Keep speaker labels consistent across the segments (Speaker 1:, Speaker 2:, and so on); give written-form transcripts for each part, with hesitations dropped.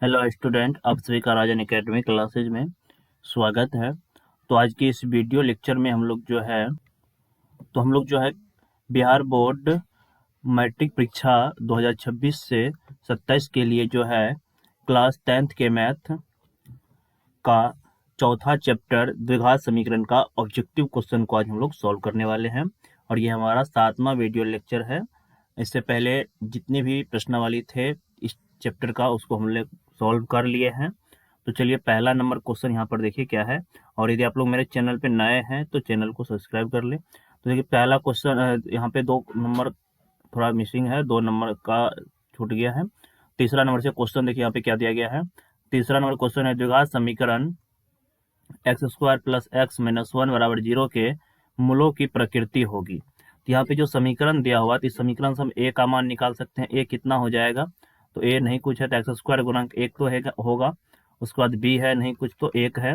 Speaker 1: Hello student, आप सभी का राजन एकेडमी क्लासेज में स्वागत है। तो आज की इस वीडियो लेक्चर में हम लोग जो है बिहार बोर्ड मैट्रिक परीक्षा 2026 से 27 के लिए जो है क्लास 10th के मैथ का चौथा चैप्टर द्विघात समीकरण का ऑब्जेक्टिव क्वेश्चन को आज हम लोग सॉल्व करने वाले हैं और ये हमारा 7वां वीडियो लेक्चर है। इससे पहले जितने भी प्रश्नावली थे इस चैप्टर का उसको हम लोग सॉल्व कर लिए हैं। तो चलिए पहला नंबर क्वेश्चन यहाँ पर देखिए क्या है, और यदि आप लोग मेरे चैनल पे नए हैं तो चैनल को सब्सक्राइब कर लें। तो देखिए पहला क्वेश्चन यहाँ पे 2 नंबर थोड़ा मिसिंग है, 2 नंबर का छूट गया है। तीसरा नंबर से क्वेश्चन देखिए यहाँ पे क्या दिया गया है। तीसरा नंबर क्वेश्चन है द्विघात समीकरण x square plus x minus 1 बराबर 0 के मूलों की प्रकृति होगी। तो यहाँ पे जो समीकरण दिया हुआ, तो इस समीकरण से हम ए का मान निकाल सकते हैं। ए कितना हो जाएगा, तो ए नहीं कुछ है तो एक्स स्क्वायर गुणांक 1 तो होगा। उसके बाद बी है नहीं कुछ तो 1 है,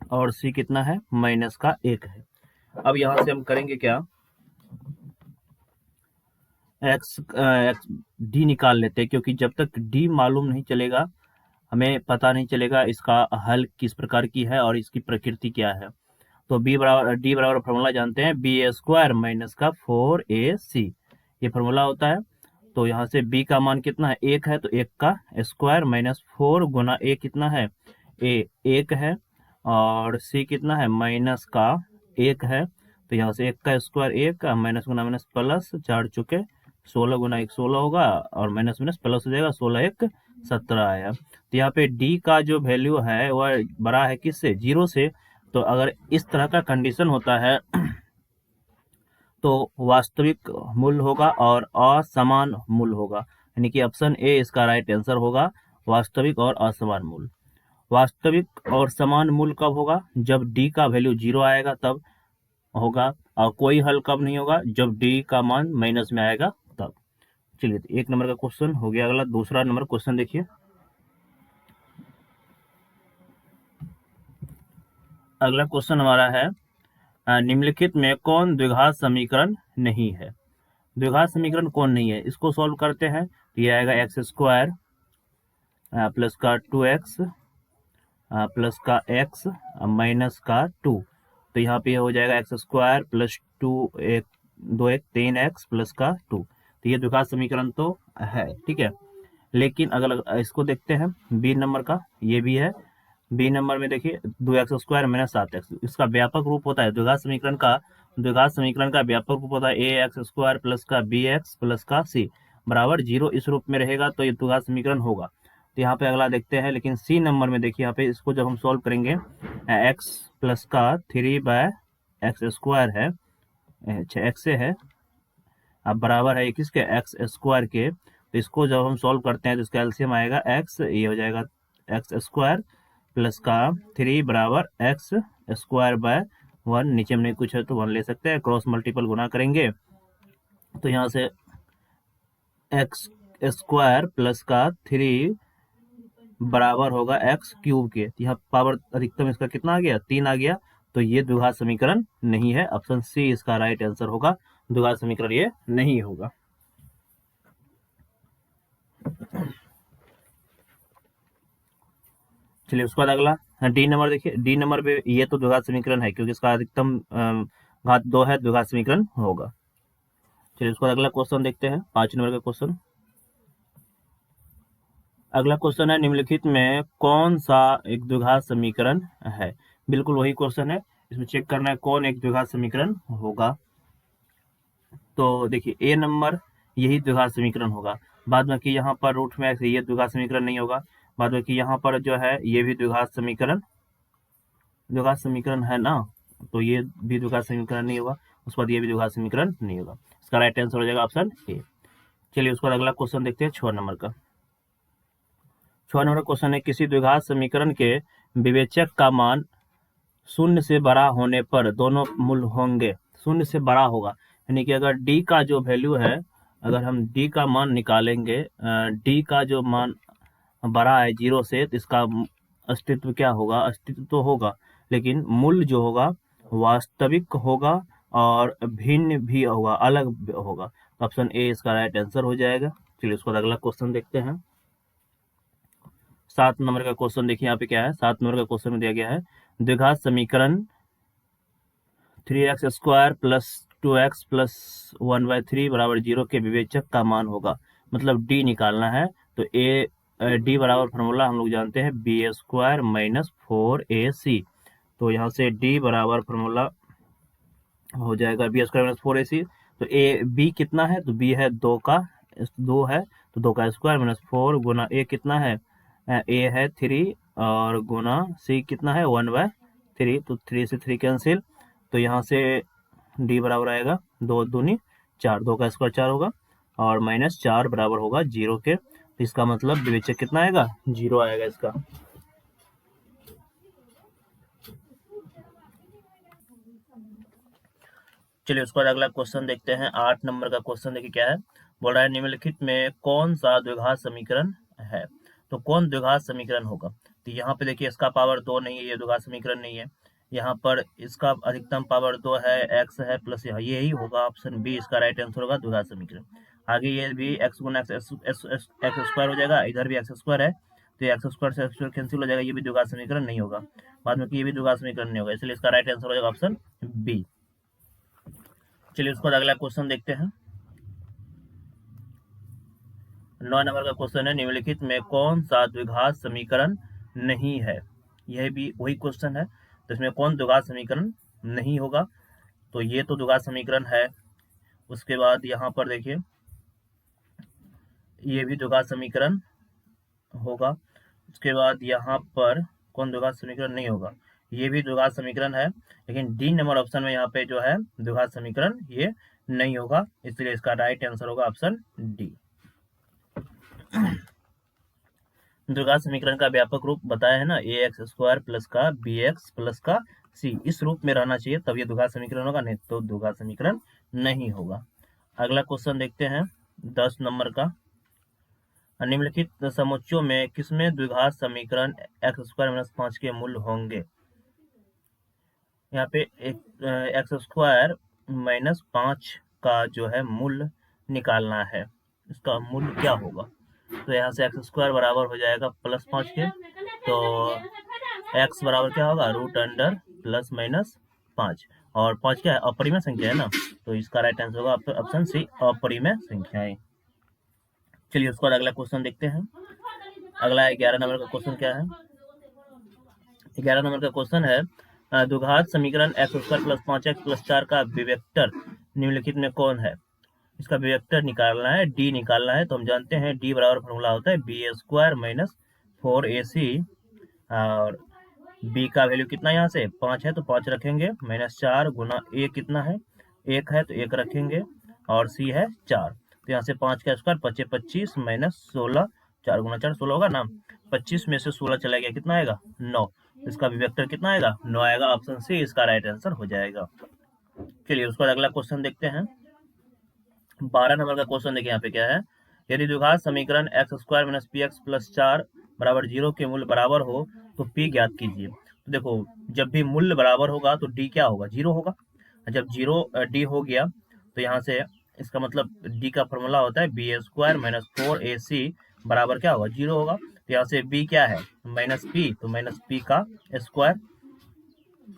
Speaker 1: और सी कितना है माइनस का 1 है। अब यहाँ से हम करेंगे क्या, एक्स डी निकाल लेते हैं, क्योंकि जब तक डी मालूम नहीं चलेगा हमें पता नहीं चलेगा इसका हल किस प्रकार की है और इसकी प्रकृति क्या है। तो बी बराबर डी बराबर फॉर्मूला जानते हैं, बी ए स्क्वायर माइनस का 4ac ये फॉर्मूला होता है। तो यहाँ से b का मान कितना है 1 है, तो 1 का स्क्वायर माइनस 4 गुना a कितना है a 1 है, और c कितना है माइनस का 1 है। तो यहाँ से 1 का स्क्वायर 1 माइनस गुना माइनस प्लस 4 चुके 16 गुना 1 16 होगा, और माइनस माइनस प्लस हो जाएगा, 16 1 17 आया। तो यहाँ पे d का जो वैल्यू है वह बड़ा है किससे, 0 से। तो अगर इस तरह का कंडीशन होता है तो वास्तविक मूल होगा और असमान मूल होगा, यानी कि ऑप्शन ए इसका राइट आंसर होगा, वास्तविक और असमान मूल। वास्तविक और समान मूल कब होगा, जब डी का वैल्यू 0 आएगा तब होगा, और कोई हल कब नहीं होगा, जब डी का मान माइनस में आएगा तब। चलिए तो 1 नंबर का क्वेश्चन हो गया। अगला दूसरा नंबर क्वेश्चन देखिए। अगला क्वेश्चन हमारा है निम्नलिखित में कौन द्विघात समीकरण नहीं है। द्विघात समीकरण कौन नहीं है, इसको सॉल्व करते हैं। तो ये आएगा एक्स स्क्वायर प्लस का 2x प्लस का x माइनस का 2। तो यहाँ पे हो जाएगा x square plus 3x plus का 2। तो ये द्विघात समीकरण तो है, ठीक है। लेकिन अगर इसको देखते हैं बी नंबर का, ये भी है। बी नंबर में देखिए 2x स्क्वायर माइनस 7x, इसका व्यापक रूप होता है द्विघात समीकरण का। द्विघात समीकरण का व्यापक रूप होता है ए एक्स स्क्वायर प्लस का बी एक्स प्लस का सी बराबर 0। इस रूप में रहेगा तो ये द्विघात समीकरण होगा। तो यहाँ पे अगला देखते हैं, लेकिन सी नंबर में देखिए यहाँ पे इसको जब हम सॉल्व करेंगे एक्स प्लस का 3/x स्क्वायर है, अच्छा एक्स से है, अब बराबर है किसके एक्स स्क्वायर के। तो इसको जब हम सॉल्व करते हैं तो इसका एलसीएम आएगा एक्स, ये हो जाएगा एक्स स्क्वायर प्लस का 3 बराबर एक्स स्क्वायर बाय 1, नीचे में नहीं कुछ है तो 1 ले सकते हैं, क्रॉस मल्टीपल गुना करेंगे तो यहाँ से एक्स स्क्वायर प्लस का 3 बराबर होगा एक्स क्यूब के। यहाँ पावर अधिकतम इसका कितना आ गया 3 आ गया। तो ये द्विघात समीकरण नहीं है, ऑप्शन सी इसका राइट आंसर होगा, द्विघात समीकरण ये नहीं होगा। चलिए उसके बाद अगला डी नंबर देखिए। डी नंबर पे ये तो द्विघात समीकरण है क्योंकि इसका अधिकतम घात 2 है, द्विघात समीकरण होगा। चलिए उसके बाद अगला क्वेश्चन देखते हैं, 5 नंबर का क्वेश्चन। अगला क्वेश्चन है निम्नलिखित में कौन सा एक द्विघात समीकरण है। बिल्कुल वही क्वेश्चन है, इसमें चेक करना है कौन एक द्विघात समीकरण होगा। तो देखिए ए नंबर यही द्विघात समीकरण होगा। बाद में कि यहाँ पर रूट में ये द्विघात समीकरण नहीं होगा। बाद में कि यहाँ पर जो है ये भी द्विघात समीकरण है ना, तो ये भी द्विघात समीकरण नहीं होगा। उसके बाद ये भी द्विघात समीकरण नहीं होगा। इसका राइट आंसर हो जाएगा ऑप्शन ए। चलिए उसके बाद अगला क्वेश्चन देखते हैं 6 नंबर का। 6 नंबर क्वेश्चन है किसी द्विघात समीकरण के विवेचक का मान 0 से बड़ा होने पर दोनों मूल होंगे। 0 से बड़ा होगा यानी कि अगर डी का जो वैल्यू है, अगर हम डी का मान निकालेंगे, डी का जो मान बड़ा है 0 से, तो इसका अस्तित्व क्या होगा, अस्तित्व तो होगा लेकिन मूल जो होगा वास्तविक होगा और भिन्न भी होगा, अलग होगा। ऑप्शन ए इसका राइट आंसर हो जाएगा। चलिए उसके बाद अगला क्वेश्चन देखते हैं। 7 नंबर का क्वेश्चन देखिए यहाँ पे क्या है। 7 नंबर का क्वेश्चन में दिया गया है द्विघात समीकरण 3x square plus 2x plus 1/3 बराबर 0 के विवेचक का मान होगा, मतलब डी निकालना है। तो डी बराबर फॉर्मूला हम लोग जानते हैं बी स्क्वायर माइनस 4ac। तो यहाँ से डी बराबर फॉर्मूला हो जाएगा बी स्क्वायर माइनस 4ac। तो बी कितना है, तो बी है 2 है, तो 2 का स्क्वायर माइनस 4 गुना ए कितना है, ए है 3 और गुना सी कितना है 1/3। तो 3 से 3 कैंसिल, तो यहाँ से डी बराबर आएगा 2 दूनी 4, 2 का स्क्वायर 4 होगा और माइनस 4 बराबर होगा 0 के। तो इसका मतलब विवेचक कितना आएगा, 0 आएगा इसका। चलिए उसके बाद अगला क्वेश्चन देखते हैं। 8 नंबर का क्वेश्चन देखिए क्या है, बोल रहा है निम्नलिखित में कौन सा द्विघात समीकरण है। तो कौन द्विघात समीकरण होगा, तो यहाँ पे देखिए इसका पावर 2 नहीं है, ये द्विघात समीकरण नहीं है। यहाँ पर इसका अधिकतम पावर 2 है, x है प्लस यही होगा, ऑप्शन बी इसका राइट आंसर होगा द्विघात समीकरण। आगे ये भी x गुना एक्स स्क्वायर हो जाएगा, इधर भी एक्स स्क्वायर है, तो एक्स स्क्वायर से एक्स स्क्वायर कैंसिल हो जाएगा, ये भी द्विघात समीकरण नहीं होगा। बाद में ये भी द्विघात समीकरण नहीं होगा, इसलिए इसका राइट आंसर हो जाएगा ऑप्शन बी। चलिए उसके बाद अगला क्वेश्चन देखते हैं। 9 नंबर का क्वेश्चन है निम्नलिखित में कौन सा द्विघात समीकरण नहीं है। यह भी वही क्वेश्चन है, तो इसमें कौन द्विघात समीकरण नहीं होगा, तो ये तो द्विघात समीकरण है। उसके बाद यहाँ पर देखिए ये भी द्विघात समीकरण होगा। उसके बाद यहाँ पर कौन द्विघात समीकरण नहीं होगा, ये भी द्विघात समीकरण है, लेकिन डी नंबर ऑप्शन में यहाँ पे जो है द्विघात समीकरण ये नहीं होगा, इसलिए इसका राइट आंसर होगा ऑप्शन डी। द्विघात समीकरण का व्यापक रूप बताया है ना, ए एक्स स्क्वायर प्लस का बी एक्स प्लस का सी, इस रूप में रहना चाहिए तब ये द्विघात समीकरण होगा, नहीं तो द्विघात समीकरण नहीं होगा। अगला क्वेश्चन देखते हैं 10 नंबर का। निम्नलिखित समुच्चयों में किसमें द्विघात समीकरण एक्स स्क्वायर माइनस 5 के मूल होंगे। यहाँ पे एक एक्स स्क्वायर माइनस 5 का जो है मूल निकालना है, इसका मूल क्या होगा। तो यहाँ से एक्स स्क्वायर बराबर हो जाएगा प्लस 5 के, तो एक्स बराबर क्या होगा रूट अंडर प्लस माइनस 5, और 5 क्या है अपरिमेय संख्या है ना, तो इसका राइट आंसर होगा ऑप्शन सी अपरिमेय संख्याएं। चलिए उसके बाद अगला क्वेश्चन देखते हैं। अगला 11 नंबर का क्वेश्चन क्या है, 11 नंबर का क्वेश्चन है द्विघात समीकरण x square plus 5x plus 4 का विवेक्टर निम्नलिखित में कौन है। इसका विवेक्टर निकालना है, डी निकालना है, तो हम जानते हैं डी बराबर फॉर्मूला होता है बी स्क्वायर माइनस 4ac, और बी का वैल्यू कितना यहाँ से 5 है तो 5 रखेंगे, माइनस 4 गुना ए कितना है 1 है तो 1 रखेंगे, और सी है 4, तो यहाँ से 5 का स्क्वायर 25 25 माइनस 16, 4 गुना 4 16 होगा ना, 25 में से 16 चला गया कितना आएगा 9, इसका विवेक्टर कितना आएगा 9 आएगा, ऑप्शन सी इसका राइट आंसर हो जाएगा। चलिए उसके बाद अगला क्वेश्चन देखते हैं। 12 नंबर का क्वेश्चन देखिए यहाँ पे क्या है, यदि द्विघात समीकरण x square minus P x plus 4 बराबर 0 के मूल्य बराबर हो तो पी ज्ञात कीजिए। तो देखो जब भी मूल्य बराबर होगा तो डी क्या होगा 0 होगा, जब 0 डी हो गया तो यहाँ से इसका मतलब डी का फॉर्मूला होता है बी स्क्वायर माइनस 4ac बराबर क्या होगा 0 होगा, तो यहाँ से बी क्या है माइनस पी, तो माइनस पी का स्क्वायर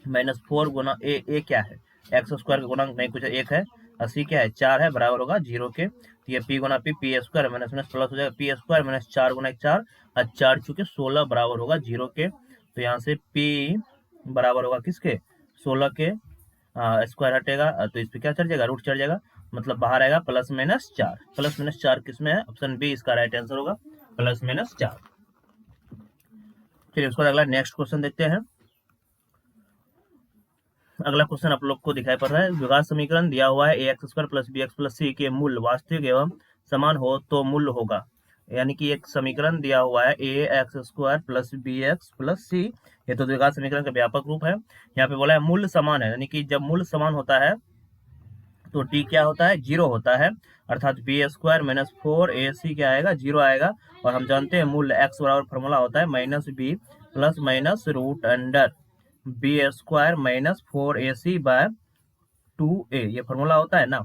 Speaker 1: माइनस 4 गुना ए क्या है एक्स स्क्वायर का गुणांक नहीं कुछ 1 है, और सी क्या है 4 है, बराबर होगा 0 के, तो ये पी गुना P square minus minus plus हो जाएगा, पी स्क्वायर माइनस 4 गुना 4, और 4 चूंकि 16 बराबर होगा 0 के, तो यहाँ से पी बराबर होगा किसके 16 के, स्क्वायर हटेगा तो इस पे क्या चढ़ जाएगा रूट चढ़ जाएगा, मतलब बाहर आएगा प्लस माइनस 4, प्लस माइनस 4 किसमें है ऑप्शन बी इसका राइट आंसर होगा प्लस माइनस 4। चलिए उसके बाद अगला नेक्स्ट क्वेश्चन देखते हैं। अगला क्वेश्चन आप लोग को दिखाई पड़ रहा है, द्विघात समीकरण दिया हुआ है A x square plus B X plus C के मूल्य वास्तविक एवं समान हो तो मूल्य होगा। यानी कि एक समीकरण दिया हुआ है A x square plus B X plus C, ये तो द्विघात समीकरण का व्यापक रूप है। यहाँ पे बोला है मूल्य समान है, यानी कि जब मूल्य समान होता है तो डी क्या होता है 0 होता है, अर्थात बी स्क्वायर माइनस 4ac क्या आएगा 0 आएगा, और हम जानते हैं मूल्य एक्स बराबर फॉर्मूला होता है minus b plus minus root under b square minus 4ac by 2a, ये फॉर्मूला होता है ना।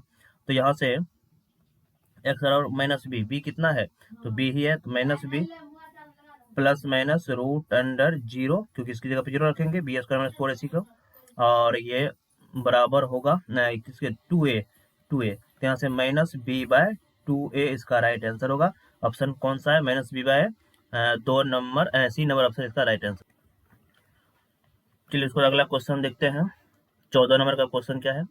Speaker 1: तो यहाँ से एक्स बराबर माइनस बी, बी कितना है तो बी ही है, तो minus b plus minus root under zero, क्योंकि इसकी जगह पे जीरो रखेंगे, बी स्क्वायर माइनस 4ac को, और ये बराबर होगा किसके 2a तो यहाँ से माइनस बी बाय 2a इसका राइट आंसर होगा। ऑप्शन कौन सा है? Minus b by 2 number c number option इसका राइट आंसर। चलिए इसको अगला क्वेश्चन देखते हैं। 14 नंबर का क्वेश्चन क्या है?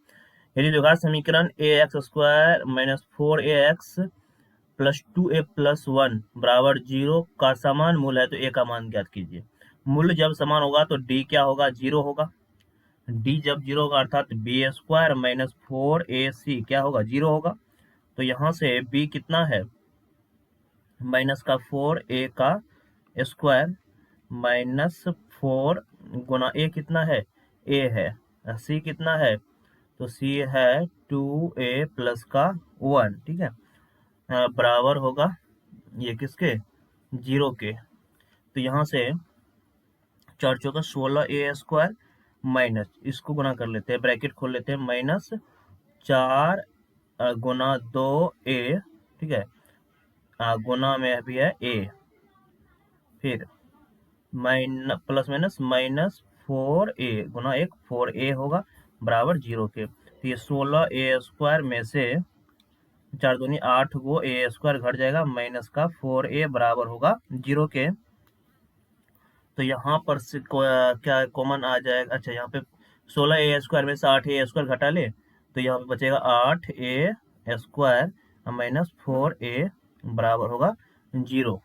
Speaker 1: यदि द्विघात समीकरण a x square minus 4ax plus 2a plus 1 बराबर 0 का समान मूल है तो a का मान ज्ञात कीजिए। मूल्य जब समान होगा तो d क्या होगा? 0 होगा। d जब 0 होगा अर्थात बी स्क्वायर माइनस 4ac क्या होगा? 0 होगा। तो यहाँ से b कितना है? माइनस का 4a का स्क्वायर माइनस 4 गुना a कितना है? a है। c कितना है? तो c है 2a प्लस का 1, ठीक है, बराबर होगा ये किसके? 0 के। तो यहाँ से 4 चौका 16a स्क्वायर माइनस, इसको गुना कर लेते हैं, ब्रैकेट खोल लेते हैं, माइनस 4 गुना 2a, ठीक है, गुना में भी है a, फिर प्लस माइनस माइनस 4a गुना 1 4a होगा बराबर 0 के। तो ये 16a स्क्वायर में से 4 दूनी 8 को a स्क्वायर घट जाएगा, माइनस का 4a बराबर होगा 0 के। तो यहाँ पर से क्या कॉमन आ जाएगा? अच्छा, यहाँ पे 16a स्क्वायर में से 8a स्क्वायर घटा ले तो यहाँ पे बचेगा 8a स्क्वायर माइनस 4a बराबर होगा 0।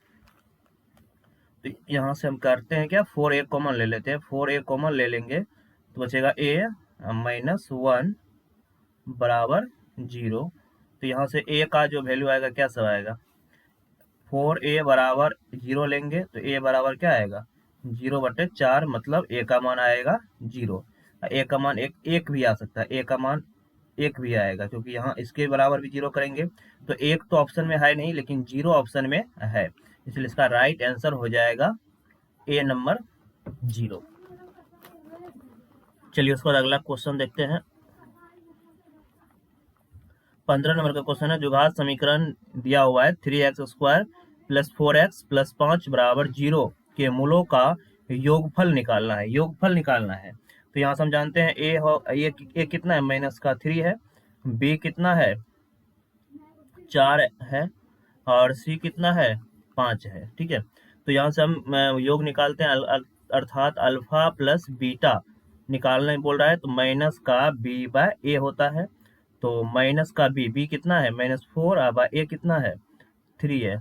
Speaker 1: तो यहाँ से हम करते हैं क्या? 4a कॉमन ले लेते हैं, 4a कॉमन ले लेंगे तो बचेगा a माइनस 1 बराबर 0। तो यहाँ से a का जो वैल्यू आएगा क्या सब आएगा? 4a बराबर 0 लेंगे तो a बराबर क्या आएगा? 0/4, मतलब a का मान आएगा 0। a का मान एक भी आ सकता है, a का मान 1 भी आएगा, क्योंकि यहाँ इसके बराबर भी 0 करेंगे तो 1 तो ऑप्शन में है नहीं, लेकिन 0 ऑप्शन में है, इसलिए इसका राइट आंसर हो जाएगा a नंबर 0। चलिए उसके बाद अगला क्वेश्चन देखते हैं। 15 नंबर का क्वेश्चन है, जो घात समीकरण दिया हुआ है 3x square plus 4x plus 5 बराबर 0 के मूलों का योगफल निकालना है। योगफल निकालना है तो यहाँ से हम जानते हैं a कितना है? माइनस का 3 है, b कितना है? 4 है, और c कितना है? 5 है, ठीक है। तो यहाँ से हम योग निकालते हैं, अर्थात अल्फा प्लस बीटा निकालने बोल रहा है, तो माइनस का b बाय a होता है। तो माइनस का b कितना है? -4, अब a कितना है? 3 है।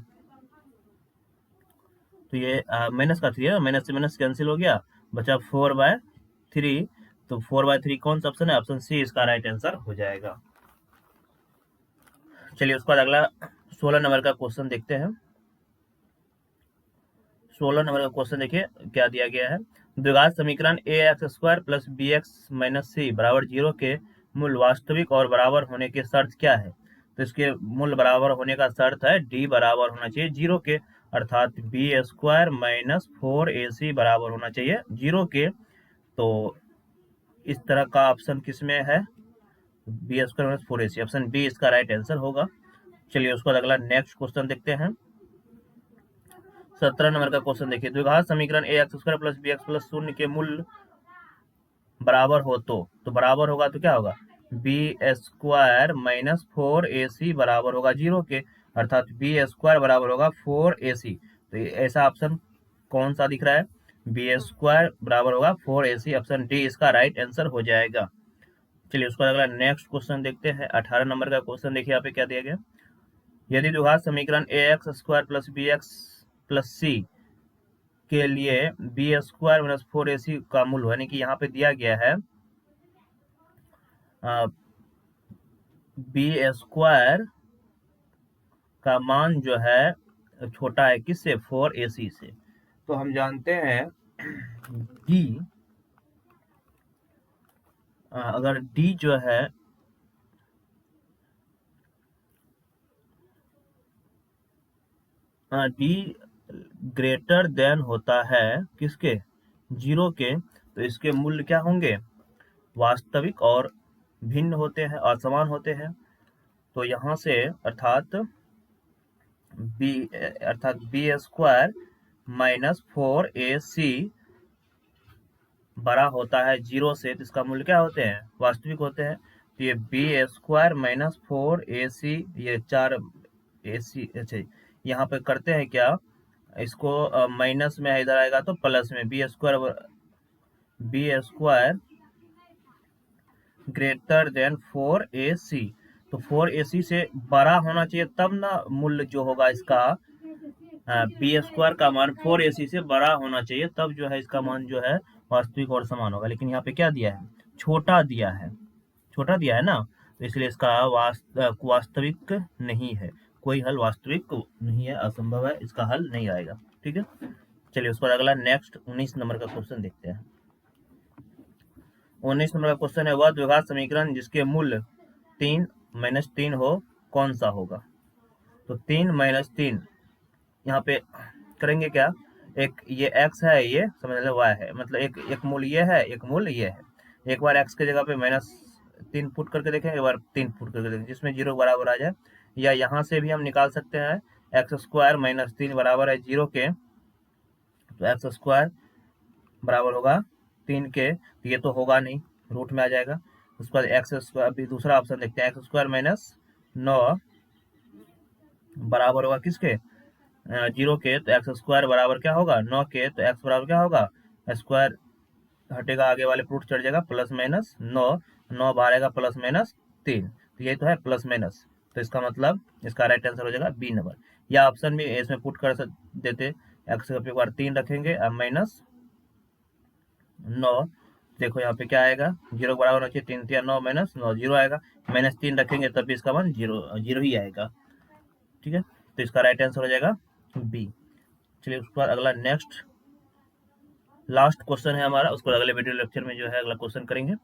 Speaker 1: तो ये माइनस का 3 है, माइनस से माइनस कैंसिल हो गया, बचा 4/3। तो 4/3 कौन सा ऑप्शन है? ऑप्शन सी इसका राइट आंसर हो जाएगा। चलिए उसके बाद अगला 16 नंबर का क्वेश्चन देखते हैं। 16 नंबर का क्वेश्चन देखिए क्या दिया गया है। द्विघात समीकरण ax square plus bx minus c बराबर 0 के मूल वास्तविक और बराबर होने की शर्त क्या है? तो इसके मूल बराबर होने का शर्त है d बराबर होना चाहिए 0 के, अर्थात b स्क्वायर माइनस 4ac बराबर होना चाहिए 0 के। तो इस तरह का ऑप्शन किसमें है? b square minus 4ac, option b इसका राइट आंसर होगा। चलिए उसके बाद अगला नेक्स्ट क्वेश्चन देखते हैं। 17 नंबर का क्वेश्चन देखिए, द्विघात समीकरण ax square plus bx plus 0 के मूल बराबर हो तो बराबर होगा तो क्या होगा? बी स्क्वायर माइनस 4ac बराबर होगा 0 के, अर्थात बी स्क्वायर बराबर होगा 4ac। तो ऐसा ऑप्शन कौन सा दिख रहा है? बी स्क्वायर बराबर होगा 4ac, ऑप्शन डी इसका राइट आंसर हो जाएगा। चलिए उसका अगला नेक्स्ट क्वेश्चन देखते हैं। 18 नंबर का क्वेश्चन देखिए यहाँ पे क्या दिया गया। यदि द्विघात समीकरण ax square plus bx plus c के लिए बी स्क्वायर माइनस 4ac का मूल, यानी कि यहाँ पे दिया गया है बी स्क्वायर का मान जो है छोटा है किससे? 4ac से। तो हम जानते हैं d, अगर d जो है d ग्रेटर देन होता है किसके? 0 के, तो इसके मूल्य क्या होंगे? वास्तविक और भिन्न होते हैं, असमान होते हैं। तो यहाँ से अर्थात बी स्क्वायर माइनस 4ac बड़ा होता है 0 से, तो इसका मूल्य क्या होते हैं? वास्तविक होते हैं। तो ये बी स्क्वायर माइनस 4ac, ये 4ac, अच्छा यहाँ पे करते हैं क्या, इसको माइनस में इधर आएगा तो प्लस में, B square greater than 4ac, तो 4ac से बड़ा होना चाहिए तब ना मूल्य जो होगा इसका, बी स्क्वायर का मान 4ac से बड़ा होना चाहिए, तब जो है इसका मान जो है वास्तविक और समान होगा। लेकिन यहाँ पे क्या दिया है? छोटा दिया है, छोटा दिया है ना, तो इसलिए इसका वास्तविक नहीं है, कोई हल वास्तविक नहीं है, असंभव है, इसका हल नहीं आएगा। ठीक है, चलिए उस पर अगला नेक्स्ट 19 नंबर का क्वेश्चन देखते हैं। 19 नंबर का क्वेश्चन है, वह द्विघात समीकरण जिसके मूल्य 3 माइनस 3 हो कौन सा होगा? तो 3 माइनस 3 यहाँ पे करेंगे क्या, एक ये x है, ये समझ लो y है, मतलब एक मूल ये है, एक मूल ये है। एक बार x के जगह पे -3 पुट करके देखेंगे, एक बार 3 पुट करके देखेंगे, जिसमें 0 बराबर आ जाए। या यहाँ से भी हम निकाल सकते हैं, x स्क्वायर माइनस 3 बराबर है 0 के, तो x स्क्वायर बराबर होगा 3 के, तो ये तो होगा नहीं, रूट में आ जाएगा। उसके बाद एक्स स्क्वायर, अभी दूसरा ऑप्शन देखते हैं, एक्स स्क्वायर माइनस 9 बराबर होगा किसके? 0 के, तो एक्स स्क्वायर बराबर क्या होगा? 9 के, तो एक्स बराबर क्या होगा? स्क्वायर हटेगा, आगे वाले फ्रूट चढ़ जाएगा, प्लस माइनस 9 बाहर आएगा, प्लस माइनस 3, तो ये तो है प्लस माइनस, तो इसका मतलब इसका राइट आंसर हो जाएगा बी नंबर। या ऑप्शन भी इसमें पुट कर देते, एक्स के एक बार 3 रखेंगे और माइनस 9, देखो यहाँ पे क्या आएगा, 0 बराबर होना चाहिए, 3 3 9 माइनस 9, 0 आएगा, माइनस 3 रखेंगे तब भी इसका मान 0 ही आएगा। ठीक है, तो इसका राइट आंसर हो जाएगा बी। चलिए उसके बाद अगला नेक्स्ट लास्ट क्वेश्चन है हमारा, उसको अगले वीडियो लेक्चर में जो है अगला क्वेश्चन करेंगे।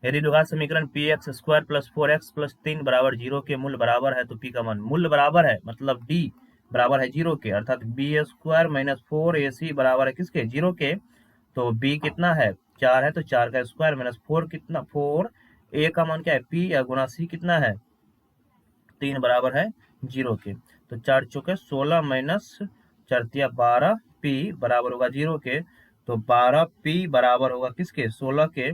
Speaker 1: यदि द्विघात समीकरण P x square plus 4x plus 3 बराबर 0 के मूल्य बराबर है, तो पी का मान, मूल्य बराबर है मतलब डी बराबर है 0 के, अर्थात बी स्क्वायर माइनस 4ac बराबर है किसके? 0 के। तो बी कितना है? 4 है, तो 4 का स्क्वायर माइनस 4 कितना, 4 ए का मान क्या है? पी, या गुना सी कितना है? 3 बराबर है 0 के, तो 4 चौके 16 माइनस 4 तिया 12 पी बराबर होगा 0 के, तो 12 पी बराबर होगा किसके? 16 के,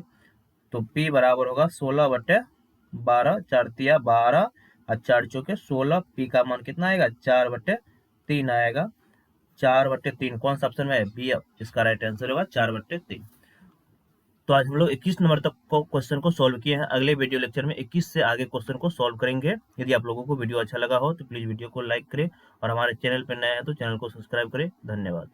Speaker 1: तो पी बराबर होगा 16/12, 4 तिया 12 और 4 चौके 16, पी का मान कितना आएगा? 4/3 आएगा। 4/3 कौन सा ऑप्शन में है? बी, इसका राइट आंसर होगा 4/3। तो आज हम लोग 21 नंबर तक को क्वेश्चन को सॉल्व किए हैं। अगले वीडियो लेक्चर में 21 से आगे क्वेश्चन को सॉल्व करेंगे। यदि आप लोगों को वीडियो अच्छा लगा हो तो प्लीज वीडियो को लाइक करें, और हमारे चैनल पर नए हैं तो चैनल को सब्सक्राइब करें। धन्यवाद।